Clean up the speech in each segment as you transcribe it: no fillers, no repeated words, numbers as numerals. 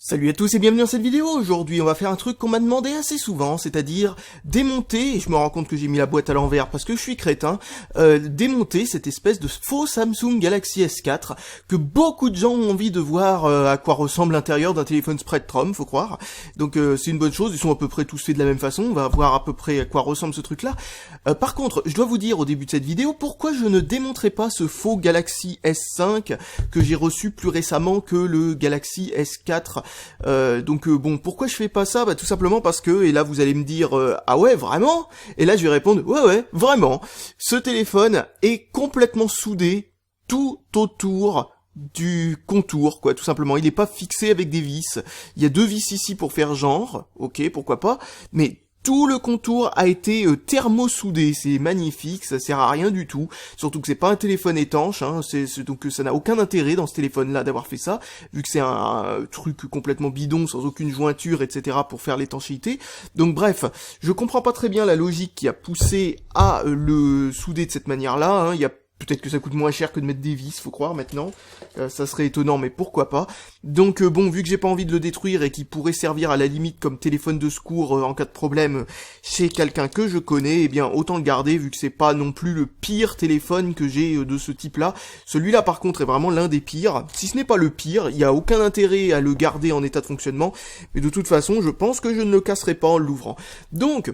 Salut à tous et bienvenue dans cette vidéo. Aujourd'hui on va faire un truc qu'on m'a demandé assez souvent, c'est-à-dire démonter, et je me rends compte que j'ai mis la boîte à l'envers parce que je suis crétin, démonter cette espèce de faux Samsung Galaxy S4 que beaucoup de gens ont envie de voir à quoi ressemble l'intérieur d'un téléphone Spreadtrum, faut croire. Donc c'est une bonne chose, ils sont à peu près tous faits de la même façon, on va voir à peu près à quoi ressemble ce truc-là. Par contre, je dois vous dire au début de cette vidéo pourquoi je ne démonterai pas ce faux Galaxy S5 que j'ai reçu plus récemment que le Galaxy S4. Bon, pourquoi je fais pas ça? Bah tout simplement parce que, et là vous allez me dire ah ouais vraiment? Et là je vais répondre ouais vraiment. Ce téléphone est complètement soudé tout autour du contour, quoi, tout simplement. Il est pas fixé avec des vis. Il y a deux vis ici pour faire genre, ok, pourquoi pas, mais tout le contour a été thermosoudé, c'est magnifique, ça sert à rien du tout, surtout que c'est pas un téléphone étanche, hein, donc ça n'a aucun intérêt dans ce téléphone-là d'avoir fait ça, vu que c'est un truc complètement bidon, sans aucune jointure, etc. pour faire l'étanchéité. Donc bref, je comprends pas très bien la logique qui a poussé à le souder de cette manière-là, hein. Il y a peut-être que ça coûte moins cher que de mettre des vis, faut croire maintenant. Ça serait étonnant, mais pourquoi pas. Donc bon, vu que j'ai pas envie de le détruire et qu'il pourrait servir à la limite comme téléphone de secours en cas de problème chez quelqu'un que je connais, eh bien autant le garder vu que c'est pas non plus le pire téléphone que j'ai de ce type-là. Celui-là par contre est vraiment l'un des pires. Si ce n'est pas le pire, il y a aucun intérêt à le garder en état de fonctionnement. Mais de toute façon, je pense que je ne le casserai pas en l'ouvrant. Donc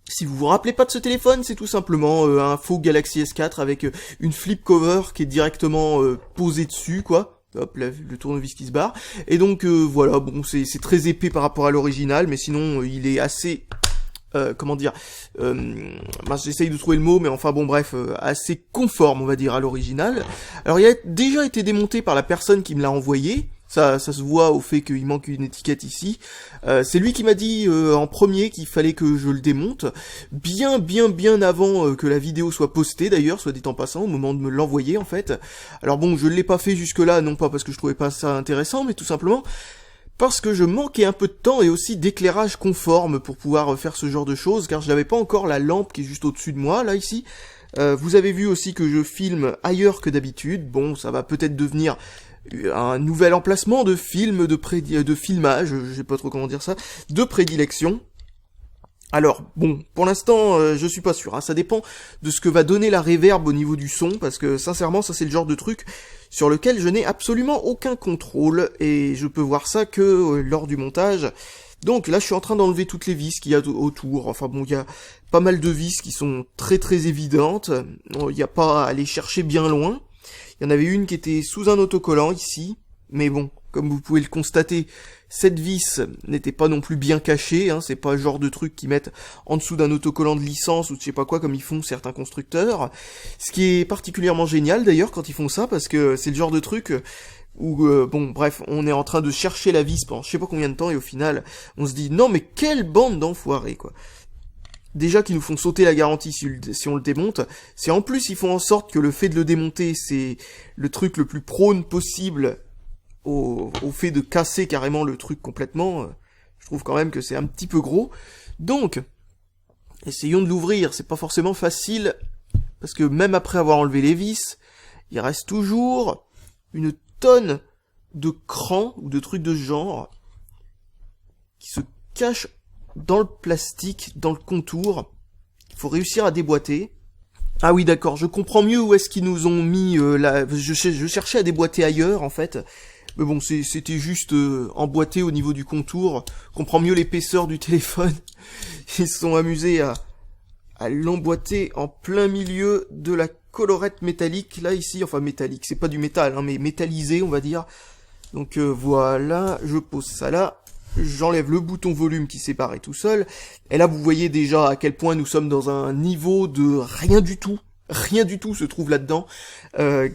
si vous vous rappelez pas de ce téléphone, c'est tout simplement un faux Galaxy S4 avec une flip cover qui est directement posée dessus, quoi. Hop, là, le tournevis qui se barre. Et donc voilà, bon, c'est très épais par rapport à l'original, mais sinon il est assez... j'essaye de trouver le mot, mais enfin bon bref, assez conforme on va dire à l'original. Alors il a déjà été démonté par la personne qui me l'a envoyé. Ça se voit au fait qu'il manque une étiquette ici. C'est lui qui m'a dit en premier qu'il fallait que je le démonte, bien avant que la vidéo soit postée d'ailleurs, soit dit en passant, au moment de me l'envoyer en fait. Alors bon, je ne l'ai pas fait jusque-là, non pas parce que je trouvais pas ça intéressant, mais tout simplement parce que je manquais un peu de temps et aussi d'éclairage conforme pour pouvoir faire ce genre de choses, car je n'avais pas encore la lampe qui est juste au-dessus de moi, là ici. Vous avez vu aussi que je filme ailleurs que d'habitude, bon, ça va peut-être devenir un nouvel emplacement de film, de filmage, je sais pas trop comment dire ça, de prédilection. Alors, bon, pour l'instant, je suis pas sûr, hein, ça dépend de ce que va donner la reverb au niveau du son, parce que, sincèrement, ça c'est le genre de truc sur lequel je n'ai absolument aucun contrôle, et je peux voir ça que lors du montage. Donc là, je suis en train d'enlever toutes les vis qu'il y a autour, enfin bon, il y a pas mal de vis qui sont très évidentes, il n'y a pas à aller chercher bien loin. Il y en avait une qui était sous un autocollant ici, mais bon, comme vous pouvez le constater, cette vis n'était pas non plus bien cachée, hein, c'est pas le genre de truc qu'ils mettent en dessous d'un autocollant de licence ou je sais pas quoi comme ils font certains constructeurs. Ce qui est particulièrement génial d'ailleurs quand ils font ça, parce que c'est le genre de truc où, bon, bref, on est en train de chercher la vis pendant je sais pas combien de temps et au final, on se dit non mais quelle bande d'enfoirés quoi. Déjà qu'ils nous font sauter la garantie si on le démonte, c'est en plus ils font en sorte que le fait de le démonter, c'est le truc le plus prône possible au fait de casser carrément le truc complètement. Je trouve quand même que c'est un petit peu gros. Donc, essayons de l'ouvrir, c'est pas forcément facile, parce que même après avoir enlevé les vis, il reste toujours une tonne de crans ou de trucs de ce genre qui se cachent dans le plastique, dans le contour. Il faut réussir à déboîter. Ah oui d'accord, je comprends mieux où est-ce qu'ils nous ont mis je cherchais à déboîter ailleurs en fait. Mais bon, c'était juste emboîté au niveau du contour. Je comprends mieux l'épaisseur du téléphone. Ils se sont amusés à l'emboîter en plein milieu de la collerette métallique, là ici, enfin métallique, c'est pas du métal, hein, mais métallisé on va dire. Donc voilà, je pose ça là. J'enlève le bouton volume qui séparait tout seul, et là vous voyez déjà à quel point nous sommes dans un niveau de rien du tout se trouve là-dedans,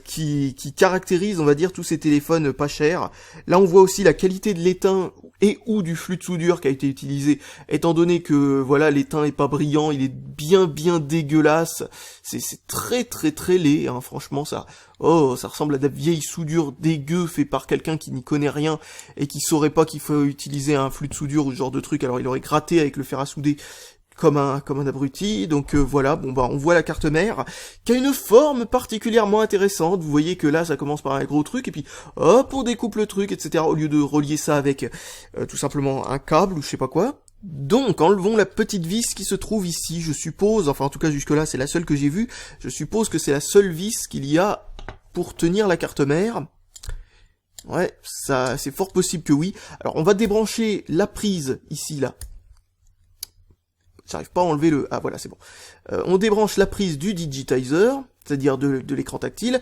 qui caractérise, on va dire, tous ces téléphones pas chers. Là on voit aussi la qualité de l'étain et ou du flux de soudure qui a été utilisé, étant donné que voilà l'étain est pas brillant, il est bien dégueulasse, c'est très laid, hein, franchement ça ressemble à de la vieille soudure dégueu fait par quelqu'un qui n'y connaît rien et qui saurait pas qu'il faut utiliser un flux de soudure ou ce genre de truc, alors il aurait gratté avec le fer à souder comme un abruti. Donc voilà, bon bah on voit la carte mère qui a une forme particulièrement intéressante. Vous voyez que là ça commence par un gros truc et puis hop on découpe le truc, etc. Au lieu de relier ça avec tout simplement un câble ou je sais pas quoi. Donc enlevons la petite vis qui se trouve ici, je suppose, enfin en tout cas jusque là c'est la seule que j'ai vue, je suppose que c'est la seule vis qu'il y a pour tenir la carte mère. Ouais, ça c'est fort possible que oui. Alors on va débrancher la prise ici là. J'arrive pas à enlever le... Ah voilà, c'est bon. On débranche la prise du digitizer, c'est-à-dire de l'écran tactile.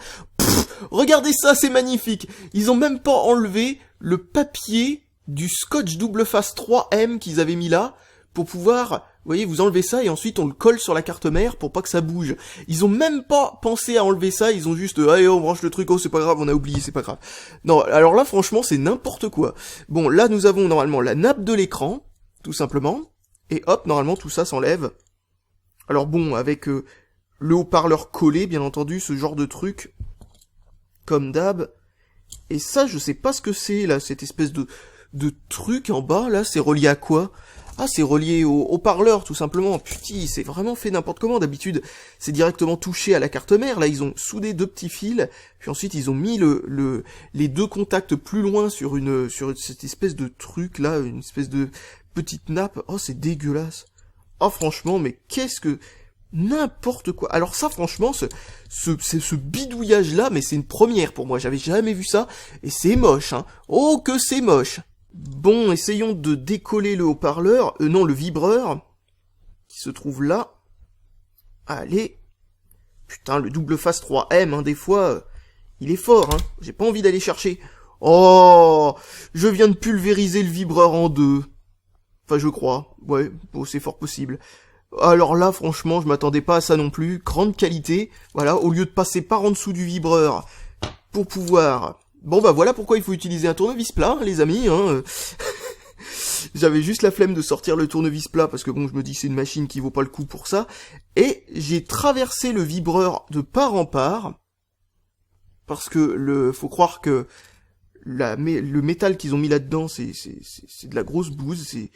Regardez ça, c'est magnifique. Ils ont même pas enlevé le papier du scotch double face 3M qu'ils avaient mis là, pour pouvoir... Vous voyez, vous enlevez ça et ensuite on le colle sur la carte mère pour pas que ça bouge. Ils ont même pas pensé à enlever ça, ils ont juste allez on branche le truc, oh c'est pas grave, on a oublié, c'est pas grave. Non, alors là franchement c'est n'importe quoi. Bon, là nous avons normalement la nappe de l'écran, tout simplement. Et hop, normalement tout ça s'enlève. Alors bon, avec le haut-parleur collé, bien entendu, ce genre de truc, comme d'hab. Et ça, je sais pas ce que c'est, là, cette espèce de truc en bas, là, c'est relié à quoi? Ah, c'est relié au haut-parleur, tout simplement. Putain, c'est vraiment fait n'importe comment. D'habitude, c'est directement touché à la carte mère. Là, ils ont soudé deux petits fils, puis ensuite, ils ont mis les deux contacts plus loin sur cette espèce de truc, là, une espèce de petite nappe. Oh, c'est dégueulasse. Oh, franchement, mais qu'est-ce que... N'importe quoi. Alors ça, franchement, ce bidouillage-là, mais c'est une première pour moi. J'avais jamais vu ça, et c'est moche, hein. Oh, que c'est moche. Bon, essayons de décoller le haut-parleur, non, le vibreur, qui se trouve là. Allez. Putain, le double face 3M, hein, des fois, il est fort, hein. J'ai pas envie d'aller chercher. Oh, je viens de pulvériser le vibreur en deux. Enfin, je crois. Ouais, bon, c'est fort possible. Alors là, franchement, je m'attendais pas à ça non plus. Grande qualité. Voilà, au lieu de passer par en dessous du vibreur pour pouvoir... Bon, bah voilà pourquoi il faut utiliser un tournevis plat, les amis, hein. J'avais juste la flemme de sortir le tournevis plat parce que bon, je me dis c'est une machine qui vaut pas le coup pour ça. Et j'ai traversé le vibreur de part en part parce que faut croire que le métal qu'ils ont mis là-dedans, c'est de la grosse bouse, c'est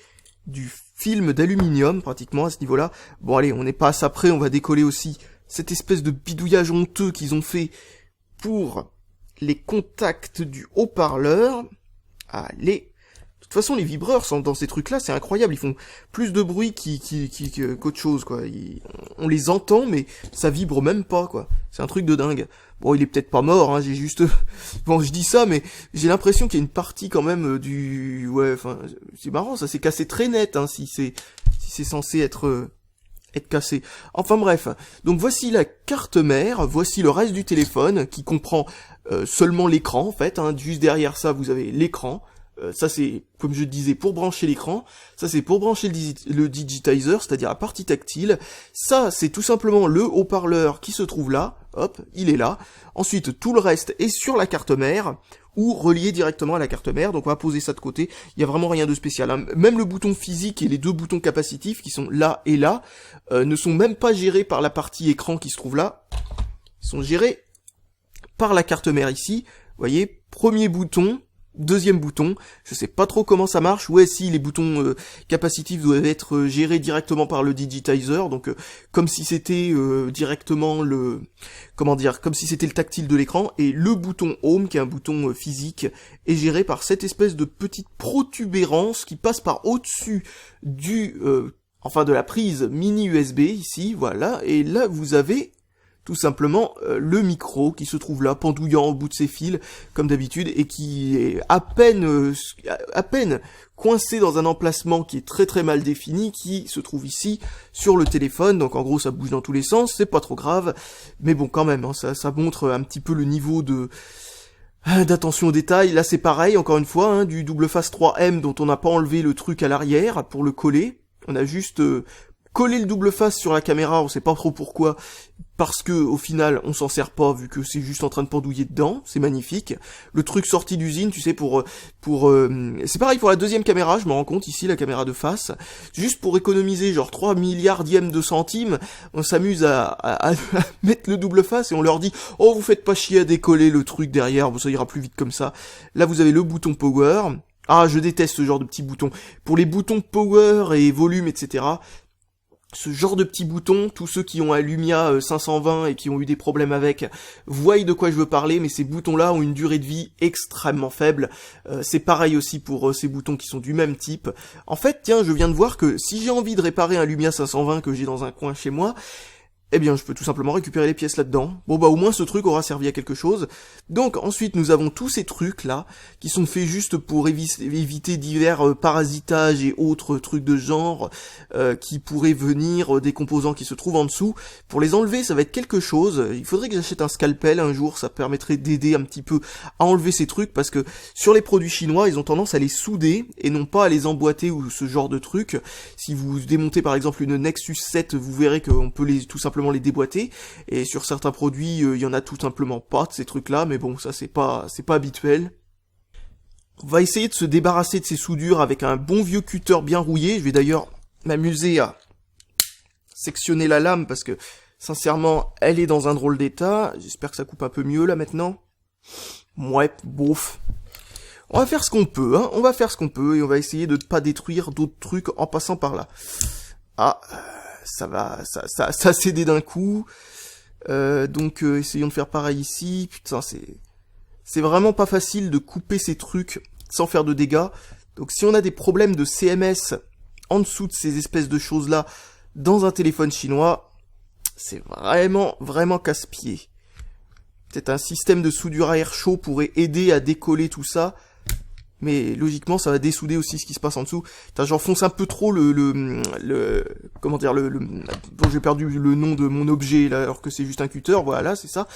du film d'aluminium pratiquement à ce niveau-là. Bon allez, on n'est pas à ça près, on va décoller aussi cette espèce de bidouillage honteux qu'ils ont fait pour les contacts du haut-parleur. Allez. De toute façon, les vibreurs sont dans ces trucs-là, c'est incroyable, ils font plus de bruit qu'autre chose, quoi. On les entend, mais ça vibre même pas, quoi. C'est un truc de dingue. Bon, il est peut-être pas mort, hein, j'ai juste... Bon, je dis ça, mais j'ai l'impression qu'il y a une partie quand même Ouais, enfin, c'est marrant, ça s'est cassé très net, hein, si c'est censé être cassé. Enfin bref, donc voici la carte mère, voici le reste du téléphone, qui comprend seulement l'écran, en fait, hein. Juste derrière ça, vous avez l'écran. Ça c'est, comme je disais, pour brancher l'écran. Ça c'est pour brancher le digitizer, c'est-à-dire la partie tactile. Ça c'est tout simplement le haut-parleur qui se trouve là. Hop, il est là. Ensuite, tout le reste est sur la carte mère ou relié directement à la carte mère. Donc on va poser ça de côté. Il y a vraiment rien de spécial, hein. Même le bouton physique et les deux boutons capacitifs qui sont là et là ne sont même pas gérés par la partie écran qui se trouve là. Ils sont gérés par la carte mère ici. Vous voyez, premier bouton. Deuxième bouton, je sais pas trop comment ça marche. Ouais, si les boutons capacitifs doivent être gérés directement par le digitizer, donc comme si c'était directement comme si c'était le tactile de l'écran, et le bouton home qui est un bouton physique est géré par cette espèce de petite protubérance qui passe par au-dessus de la prise mini USB ici, voilà, et là vous avez tout simplement le micro qui se trouve là, pendouillant au bout de ses fils, comme d'habitude, et qui est à peine coincé dans un emplacement qui est très très mal défini, qui se trouve ici, sur le téléphone. Donc en gros ça bouge dans tous les sens, c'est pas trop grave, mais bon quand même, hein, ça montre un petit peu le niveau d'attention aux détails. Là c'est pareil, encore une fois, hein, du double face 3M dont on n'a pas enlevé le truc à l'arrière pour le coller, on a juste... coller le double face sur la caméra, on sait pas trop pourquoi, parce que au final on s'en sert pas vu que c'est juste en train de pendouiller dedans, c'est magnifique. Le truc sorti d'usine, tu sais, c'est pareil pour la deuxième caméra, je me rends compte ici, la caméra de face, juste pour économiser genre 3 milliardièmes de centimes, on s'amuse à mettre le double face et on leur dit « Oh, vous faites pas chier à décoller le truc derrière, ça ira plus vite comme ça ». Là vous avez le bouton power. Ah, je déteste ce genre de petits boutons. Pour les boutons power et volume, etc., ce genre de petits boutons, tous ceux qui ont un Lumia 520 et qui ont eu des problèmes avec, voient de quoi je veux parler, mais ces boutons-là ont une durée de vie extrêmement faible. C'est pareil aussi pour ces boutons qui sont du même type. En fait, tiens, je viens de voir que si j'ai envie de réparer un Lumia 520 que j'ai dans un coin chez moi, eh bien, je peux tout simplement récupérer les pièces là-dedans. Bon, bah, au moins, ce truc aura servi à quelque chose. Donc, ensuite, nous avons tous ces trucs-là, qui sont faits juste pour éviter divers parasitages et autres trucs de genre, qui pourraient venir des composants qui se trouvent en dessous. Pour les enlever, ça va être quelque chose. Il faudrait que j'achète un scalpel un jour, ça permettrait d'aider un petit peu à enlever ces trucs, parce que sur les produits chinois, ils ont tendance à les souder, et non pas à les emboîter ou ce genre de trucs. Si vous démontez, par exemple, une Nexus 7, vous verrez qu'on peut tout simplement les déboîter, et sur certains produits il y en a tout simplement pas de ces trucs là, mais bon, ça c'est pas habituel. On va essayer de se débarrasser de ces soudures avec un bon vieux cutter bien rouillé. Je vais d'ailleurs m'amuser à sectionner la lame parce que sincèrement elle est dans un drôle d'état. J'espère que ça coupe un peu mieux là maintenant. Ouais, bof. On va faire ce qu'on peut, hein. On va faire ce qu'on peut et on va essayer de ne pas détruire d'autres trucs en passant par là. Ah, ça va, ça a cédé d'un coup. Donc essayons de faire pareil ici. Putain, c'est vraiment pas facile de couper ces trucs sans faire de dégâts. Donc si on a des problèmes de CMS en dessous de ces espèces de choses là dans un téléphone chinois, c'est vraiment casse-pied. Peut-être un système de soudure à air chaud pourrait aider à décoller tout ça. Mais logiquement, ça va dessouder aussi ce qui se passe en dessous. Putain, j'enfonce un peu trop comment dire, bon, j'ai perdu le nom de mon objet, là, alors que c'est juste un cutter, voilà, c'est ça.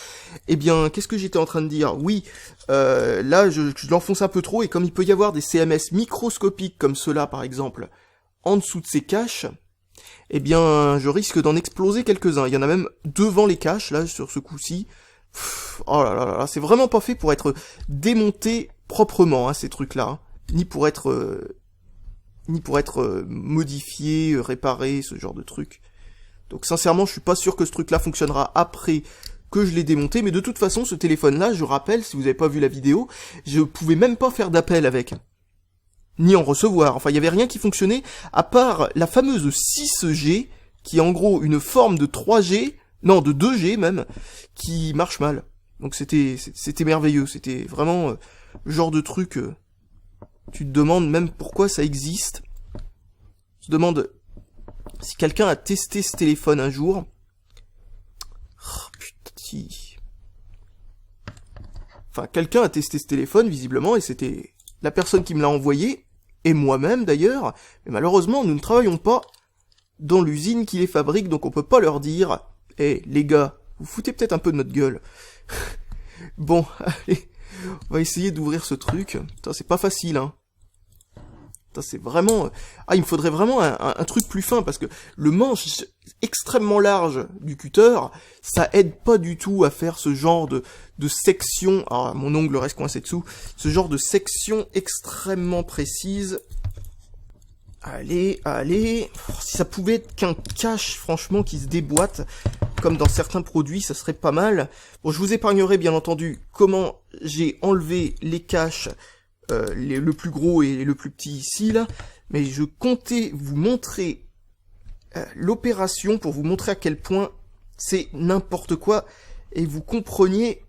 Eh bien, qu'est-ce que j'étais en train de dire? Oui, là, je l'enfonce un peu trop, et comme il peut y avoir des CMS microscopiques, comme ceux-là, par exemple, en dessous de ces caches, eh bien, je risque d'en exploser quelques-uns. Il y en a même devant les caches, là, sur ce coup-ci. Oh là là là, c'est vraiment pas fait pour être démonté proprement, hein, ces trucs-là, hein. Ni pour être modifié, réparé, ce genre de truc. Donc sincèrement, je suis pas sûr que ce truc-là fonctionnera après que je l'ai démonté, mais de toute façon, ce téléphone-là, je rappelle, si vous avez pas vu la vidéo, je pouvais même pas faire d'appel avec. Ni en recevoir, enfin, il y avait rien qui fonctionnait, à part la fameuse 6G, qui est en gros une forme de 3G, non, de 2G même, qui marche mal. Donc c'était merveilleux, c'était vraiment le genre de truc, tu te demandes même pourquoi ça existe. Tu te demandes si quelqu'un a testé ce téléphone un jour. Oh, putain. Enfin, quelqu'un a testé ce téléphone, visiblement, et c'était la personne qui me l'a envoyé, et moi-même d'ailleurs, mais malheureusement, nous ne travaillons pas dans l'usine qui les fabrique, donc on peut pas leur dire « Eh, les gars, vous foutez peut-être un peu de notre gueule. » Bon, allez, on va essayer d'ouvrir ce truc. Putain, c'est pas facile, hein. Putain, c'est vraiment... Ah, il me faudrait vraiment un truc plus fin, parce que le manche extrêmement large du cutter, ça aide pas du tout à faire ce genre de section... Ah, mon ongle reste coincé dessous. Ce genre de section extrêmement précise. Allez, allez... Si ça pouvait être qu'un cache, franchement, qui se déboîte, comme dans certains produits, ça serait pas mal. Bon, je vous épargnerai, bien entendu, comment j'ai enlevé les caches, le plus gros et le plus petit ici, là. Mais je comptais vous montrer l'opération pour vous montrer à quel point c'est n'importe quoi et vous compreniez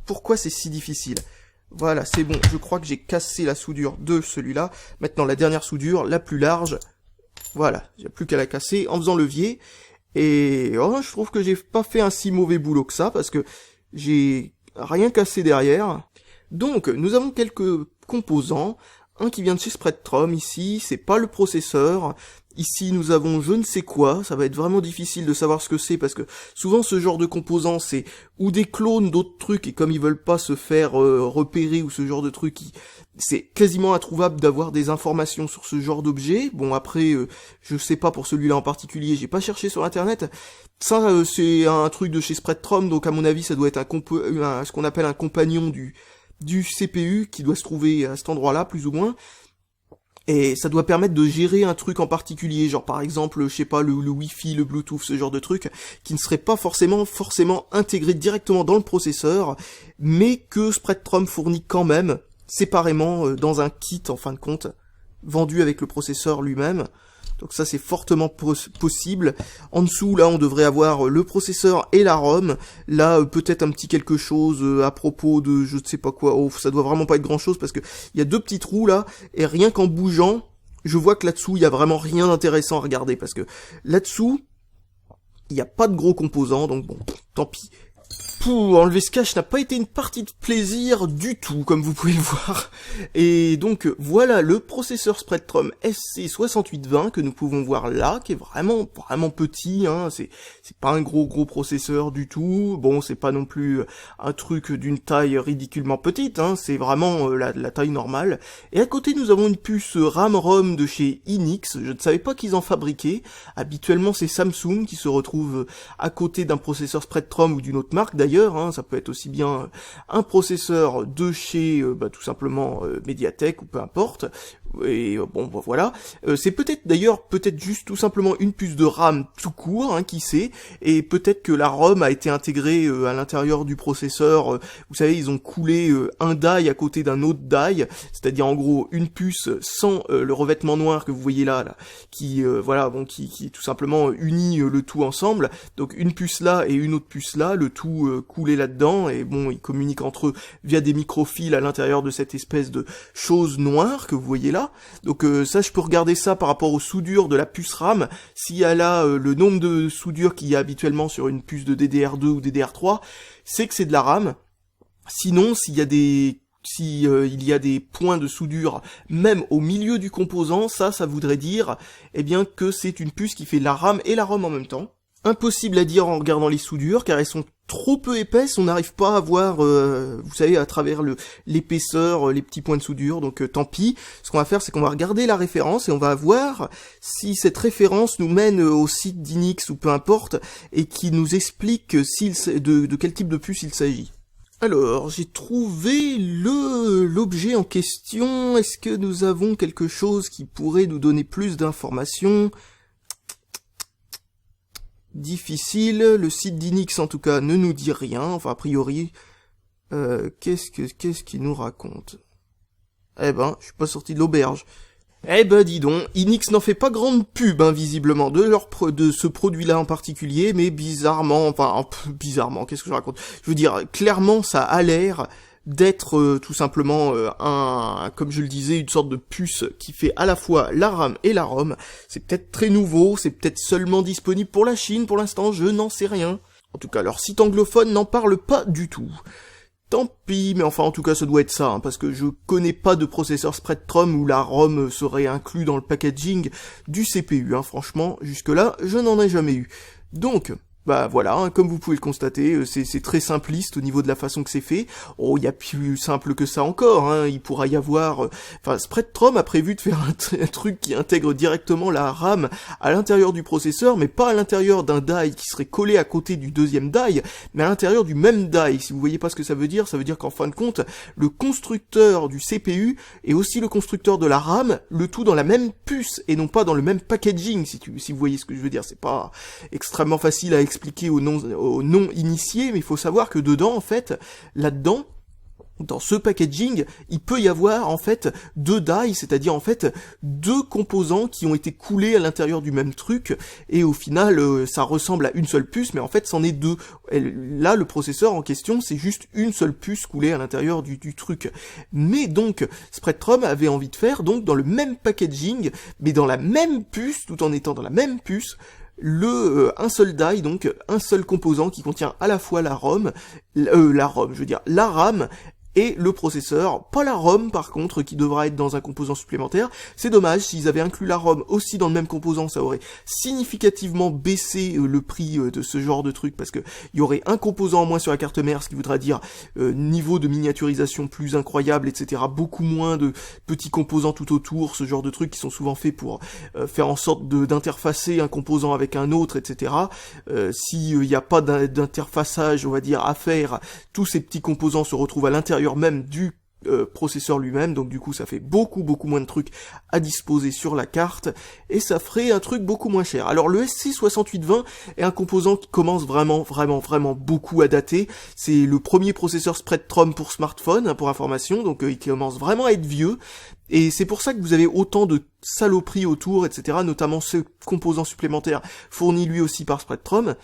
pourquoi c'est si difficile. Voilà, c'est bon, je crois que j'ai cassé la soudure de celui-là. Maintenant, la dernière soudure, la plus large. Voilà, j'ai plus qu'à la casser en faisant levier. Et oh, je trouve que j'ai pas fait un si mauvais boulot que ça, parce que j'ai rien cassé derrière. Donc, nous avons quelques composants. Un qui vient de chez Spreadtrum, ici, c'est pas le processeur. Ici, nous avons je ne sais quoi, ça va être vraiment difficile de savoir ce que c'est, parce que souvent ce genre de composants, c'est ou des clones d'autres trucs, et comme ils veulent pas se faire repérer, ou ce genre de trucs, c'est quasiment introuvable d'avoir des informations sur ce genre d'objet. Bon, après, je sais pas pour celui-là en particulier, j'ai pas cherché sur internet. Ça, c'est un truc de chez Spreadtrum, donc à mon avis, ça doit être ce qu'on appelle un compagnon du CPU, qui doit se trouver à cet endroit-là, plus ou moins. Et ça doit permettre de gérer un truc en particulier, genre par exemple, je sais pas, le Wi-Fi, le Bluetooth, ce genre de truc, qui ne serait pas forcément intégré directement dans le processeur, mais que Spreadtrum fournit quand même, séparément, dans un kit, en fin de compte, vendu avec le processeur lui-même. Donc ça c'est fortement possible. En dessous là on devrait avoir le processeur et la ROM. Là peut-être un petit quelque chose à propos de je ne sais pas quoi. Oh, ça doit vraiment pas être grand chose parce que il y a deux petits trous là et rien qu'en bougeant, je vois que là-dessous il y a vraiment rien d'intéressant à regarder parce que là-dessous il n'y a pas de gros composants donc bon, tant pis. Enlever ce cache n'a pas été une partie de plaisir du tout, comme vous pouvez le voir. Et donc, voilà le processeur Spreadtrum SC6820 que nous pouvons voir là, qui est vraiment petit, hein. C'est pas un gros processeur du tout. Bon, c'est pas non plus un truc d'une taille ridiculement petite, hein. C'est vraiment la taille normale. Et à côté, nous avons une puce RAM-ROM de chez Hynix. Je ne savais pas qu'ils en fabriquaient. Habituellement, c'est Samsung qui se retrouve à côté d'un processeur Spreadtrum ou d'une autre marque, d'ailleurs. Ça peut être aussi bien un processeur de chez tout simplement Mediatek ou peu importe. Et bon voilà, c'est peut-être juste tout simplement une puce de RAM tout court, hein, qui sait, et peut-être que la ROM a été intégrée à l'intérieur du processeur. Vous savez, ils ont coulé un die à côté d'un autre die, c'est-à-dire en gros une puce sans le revêtement noir que vous voyez là qui qui tout simplement unit le tout ensemble. Donc une puce là et une autre puce là, le tout coulé là-dedans, et bon, ils communiquent entre eux via des microfils à l'intérieur de cette espèce de chose noire que vous voyez là. Donc ça, je peux regarder ça par rapport aux soudures de la puce RAM. Si elle a le nombre de soudures qu'il y a habituellement sur une puce de DDR2 ou DDR3, c'est que c'est de la RAM. Sinon, il y a des points de soudure même au milieu du composant, ça voudrait dire que c'est une puce qui fait la RAM et la ROM en même temps. Impossible à dire en regardant les soudures, car elles sont trop peu épaisses, on n'arrive pas à voir, vous savez, à travers l'épaisseur, les petits points de soudure, donc tant pis. Ce qu'on va faire, c'est qu'on va regarder la référence, et on va voir si cette référence nous mène au site d'Hynix ou peu importe, et qui nous explique de quel type de puce il s'agit. Alors, j'ai trouvé l'objet en question. Est-ce que nous avons quelque chose qui pourrait nous donner plus d'informations ? Difficile, le site d'Hynix en tout cas ne nous dit rien, enfin a priori, qu'est-ce qu'il nous raconte? Je suis pas sorti de l'auberge. Dis donc, Hynix n'en fait pas grande pub, hein, visiblement, de ce produit-là en particulier, mais bizarrement, qu'est-ce que je raconte? Je veux dire, clairement, ça a l'air d'être tout simplement comme je le disais, une sorte de puce qui fait à la fois la RAM et la ROM. C'est peut-être très nouveau, c'est peut-être seulement disponible pour la Chine, pour l'instant, je n'en sais rien. En tout cas, leur site anglophone n'en parle pas du tout. Tant pis, mais enfin en tout cas ça doit être ça, hein, parce que je connais pas de processeur Spreadtrum où la ROM serait inclus dans le packaging du CPU, hein, franchement, jusque-là, je n'en ai jamais eu. Donc, voilà, hein, comme vous pouvez le constater, c'est très simpliste au niveau de la façon que c'est fait. Oh, il y a plus simple que ça encore, hein, il pourra y avoir... Spreadtrum a prévu de faire un truc qui intègre directement la RAM à l'intérieur du processeur, mais pas à l'intérieur d'un die qui serait collé à côté du deuxième die, mais à l'intérieur du même die. Si vous voyez pas ce que ça veut dire qu'en fin de compte, le constructeur du CPU est aussi le constructeur de la RAM, le tout dans la même puce, et non pas dans le même packaging, si vous voyez ce que je veux dire. C'est pas extrêmement facile à expliquer aux non initiés, mais il faut savoir que dedans, en fait, là-dedans, dans ce packaging, il peut y avoir en fait deux die, c'est-à-dire en fait deux composants qui ont été coulés à l'intérieur du même truc, et au final ça ressemble à une seule puce, mais en fait c'en est deux. Et là le processeur en question c'est juste une seule puce coulée à l'intérieur du truc. Mais donc Spreadtrum avait envie de faire donc dans le même packaging, mais dans la même puce, tout en étant dans la même puce, un seul die, donc un seul composant qui contient à la fois la RAM et le processeur, pas la ROM par contre, qui devra être dans un composant supplémentaire. C'est dommage, s'ils avaient inclus la ROM aussi dans le même composant, ça aurait significativement baissé le prix de ce genre de truc, parce que il y aurait un composant en moins sur la carte mère, ce qui voudra dire niveau de miniaturisation plus incroyable, etc. Beaucoup moins de petits composants tout autour, ce genre de trucs qui sont souvent faits pour faire en sorte d'interfacer un composant avec un autre, etc. S'il n'y a pas d'interfaçage, on va dire, à faire, tous ces petits composants se retrouvent à l'intérieur même du processeur lui-même, donc du coup ça fait beaucoup moins de trucs à disposer sur la carte, et ça ferait un truc beaucoup moins cher. Alors le SC6820 est un composant qui commence vraiment beaucoup à dater. C'est le premier processeur Spreadtrum pour smartphone, hein, pour information, donc il commence vraiment à être vieux, Et c'est pour ça que vous avez autant de saloperies autour, etc., notamment ce composant supplémentaire fourni lui aussi par Spreadtrum,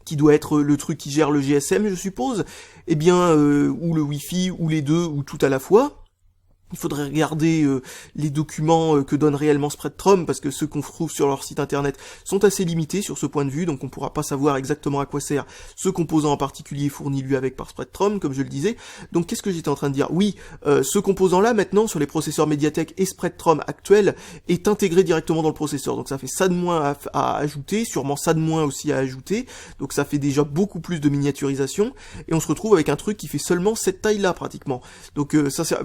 qui doit être le truc qui gère le GSM, je suppose, ou le Wi-Fi, ou les deux, ou tout à la fois. Il faudrait regarder les documents que donne réellement Spreadtrum, parce que ceux qu'on trouve sur leur site internet sont assez limités sur ce point de vue, donc on pourra pas savoir exactement à quoi sert ce composant en particulier fourni lui avec par Spreadtrum, comme je le disais. Donc qu'est-ce que j'étais en train de dire? Oui, ce composant-là, maintenant, sur les processeurs Mediatek et Spreadtrum actuels, est intégré directement dans le processeur, donc ça fait ça de moins à ajouter, sûrement ça de moins aussi à ajouter, donc ça fait déjà beaucoup plus de miniaturisation, et on se retrouve avec un truc qui fait seulement cette taille-là, pratiquement. Donc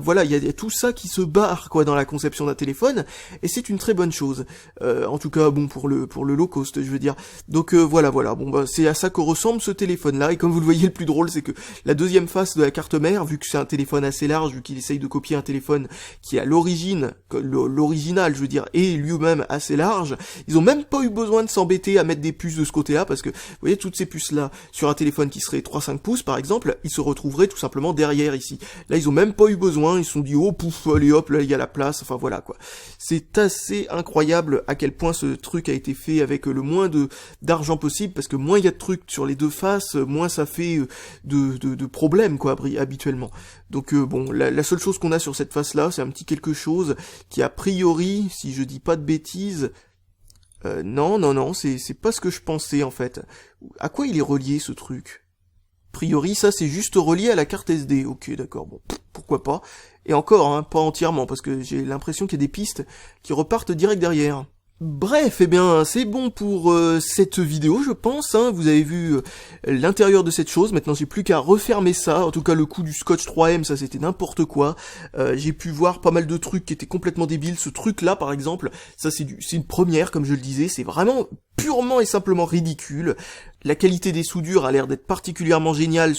voilà, il y a tout ça qui se barre quoi dans la conception d'un téléphone, et c'est une très bonne chose. En tout cas, bon, pour le low cost, je veux dire. Donc voilà, bon bah c'est à ça que ressemble ce téléphone-là, et comme vous le voyez, le plus drôle, c'est que la deuxième face de la carte mère, vu que c'est un téléphone assez large, vu qu'il essaye de copier un téléphone qui à l'origine, l'original, je veux dire, est lui-même assez large, ils ont même pas eu besoin de s'embêter à mettre des puces de ce côté-là, parce que, vous voyez, toutes ces puces-là, sur un téléphone qui serait 3-5 pouces, par exemple, ils se retrouveraient tout simplement derrière ici. Là, ils ont même pas eu besoin, ils se sont dit, oh, pouf, allez hop, là il y a la place, enfin voilà quoi. C'est assez incroyable à quel point ce truc a été fait avec le moins d'argent possible, parce que moins il y a de trucs sur les deux faces, moins ça fait de problèmes quoi habituellement. Donc bon, la seule chose qu'on a sur cette face là, c'est un petit quelque chose qui a priori, si je dis pas de bêtises, non, c'est pas ce que je pensais en fait. À quoi il est relié ce truc? A priori, ça c'est juste relié à la carte SD. Ok, d'accord, bon, pourquoi pas. Et encore, hein, pas entièrement, parce que j'ai l'impression qu'il y a des pistes qui repartent direct derrière. Bref, eh bien, c'est bon pour cette vidéo, je pense, hein. Vous avez vu l'intérieur de cette chose, maintenant j'ai plus qu'à refermer ça. En tout cas, le coup du Scotch 3M, ça c'était n'importe quoi. J'ai pu voir pas mal de trucs qui étaient complètement débiles. Ce truc-là, par exemple, ça c'est une première, comme je le disais, c'est vraiment purement et simplement ridicule. La qualité des soudures a l'air d'être particulièrement géniale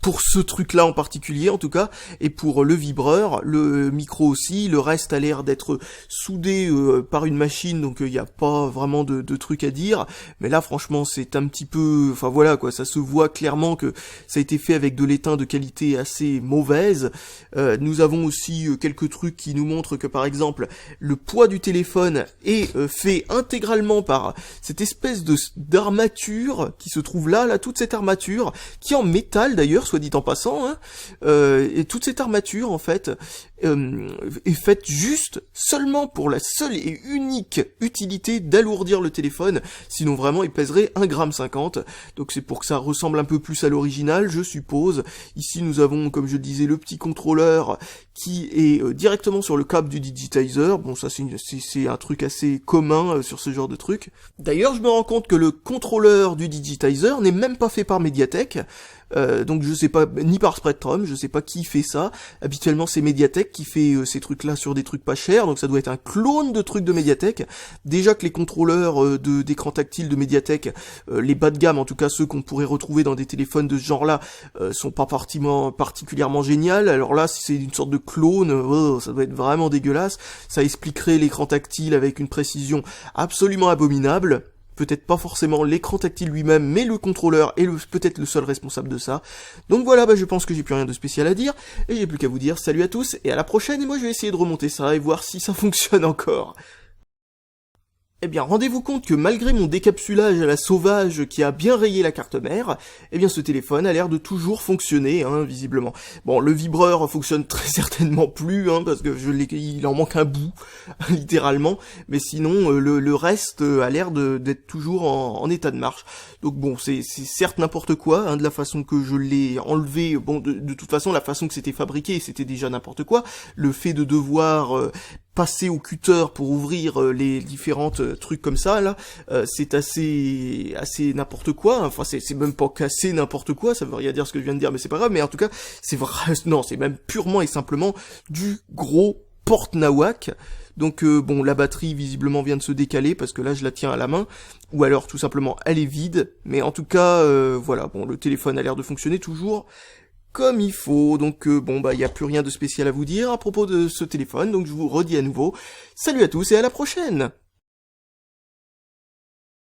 pour ce truc-là en particulier, en tout cas, et pour le vibreur, le micro aussi, le reste a l'air d'être soudé par une machine, donc il n'y a pas vraiment de truc à dire, mais là franchement c'est un petit peu, enfin voilà quoi, ça se voit clairement que ça a été fait avec de l'étain de qualité assez mauvaise. Nous avons aussi quelques trucs qui nous montrent que par exemple, le poids du téléphone est fait intégralement par cette espèce d'armature qui se trouve là, toute cette armature, qui est en métal d'ailleurs, soit dit en passant, hein, et toute cette armature en fait est faite juste seulement pour la seule et unique utilité d'alourdir le téléphone, sinon vraiment il pèserait 1,50 g, donc c'est pour que ça ressemble un peu plus à l'original, je suppose. Ici nous avons, comme je le disais, le petit contrôleur qui est directement sur le câble du digitizer. Bon, ça c'est un truc assez commun sur ce genre de truc. D'ailleurs, je me rends compte que le contrôleur du digitizer n'est même pas fait par Mediatek, donc je sais pas, ni par Spreadtrum, je sais pas qui fait ça. Habituellement c'est Mediatek qui fait ces trucs-là sur des trucs pas chers, donc ça doit être un clone de trucs de Mediatek. Déjà que les contrôleurs d'écran tactile de Mediatek, les bas de gamme, en tout cas ceux qu'on pourrait retrouver dans des téléphones de ce genre-là, sont pas particulièrement géniales. Alors là, si c'est une sorte de clone, ça doit être vraiment dégueulasse. Ça expliquerait l'écran tactile avec une précision absolument abominable. Peut-être pas forcément l'écran tactile lui-même, mais le contrôleur est peut-être le seul responsable de ça. Donc voilà, je pense que j'ai plus rien de spécial à dire, et j'ai plus qu'à vous dire salut à tous, et à la prochaine, et moi je vais essayer de remonter ça, et voir si ça fonctionne encore. Eh bien, rendez-vous compte que malgré mon décapsulage à la sauvage qui a bien rayé la carte mère, eh bien ce téléphone a l'air de toujours fonctionner, hein, visiblement. Bon, le vibreur fonctionne très certainement plus, hein, parce que il en manque un bout, littéralement, mais sinon, le reste a l'air d'être toujours en état de marche. Donc bon, c'est certes n'importe quoi, hein, de la façon que je l'ai enlevé, bon, de toute façon, la façon que c'était fabriqué, c'était déjà n'importe quoi. Le fait de devoir passer au cutter pour ouvrir les différentes trucs comme ça là, c'est assez n'importe quoi. Enfin c'est même pas cassé n'importe quoi, ça veut rien dire ce que je viens de dire, mais c'est pas grave. Mais en tout cas c'est vrai, non, c'est même purement et simplement du gros porte-nawak. Donc bon, la batterie visiblement vient de se décaler parce que là je la tiens à la main, ou alors tout simplement elle est vide. Mais en tout cas voilà, bon, le téléphone a l'air de fonctionner toujours comme il faut, donc bon il y a plus rien de spécial à vous dire à propos de ce téléphone, donc je vous redis à nouveau, salut à tous et à la prochaine.